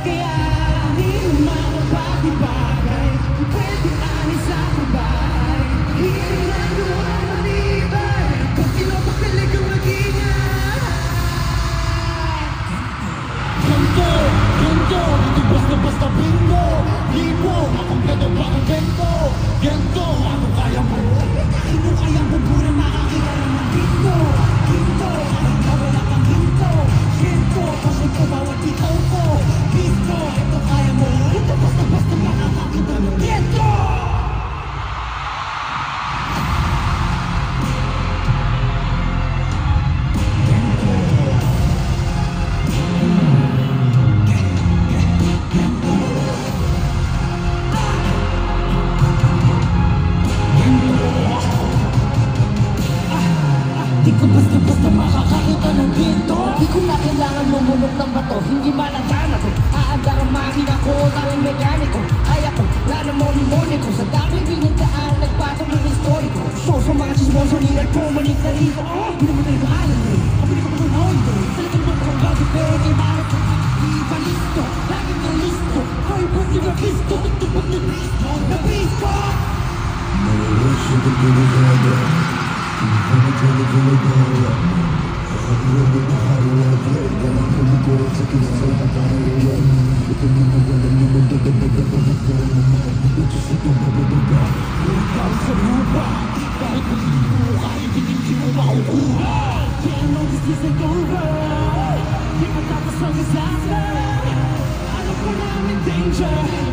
Kaya di naman mapapibagay pwede ani sa bahay. Ginagawa malibay pag pinapakalig ang mag-ingay. Ganto, ganto, hindi basta-basta bingo. Libo, makompleto pa ang ganto. Ganto, ano kaya mo? Ano kaya mo pura makakilala ng ginto? Ginto, parang wala pang ginto. Ginto, kasi ko bawat bitaw ko. Ginto, ito kaya mo? Ito basta-basta makakakita ng ginto. Di ko basta-basta makakakita ng ginto. Di ko na kailangan lumunok ng bato. Hindi malagana ko. Aandar ang makina ko, tanging mekaniko. Ay ako, lana moni-moni ko. Sa dami binigdaan, nagpatong ng historiko. So sa mga chismoso, ni nagpumanik na rito. Hindi naman tayo maalam eh. Kapili ko pa ng hondo. Talagang mo kong gabi, pero kay bakit ko kakakibalisto. Laging na listo. Ay, pwede na kisto. Tutupag na listo. Na bisto! Malawas sa pagkakagada. Hindi ka na talaga. Ako na nakahawag. Ganang kumiko sa kinasalataan. Ito na nawalan na magdagadaga. Ito sa tumabadaga. Ikaw sa lupa. Bakit mo mo kahit hindi mo makukuha? Kaya no, this isn't over. Di matapos ang disaster. Alam ko namin danger.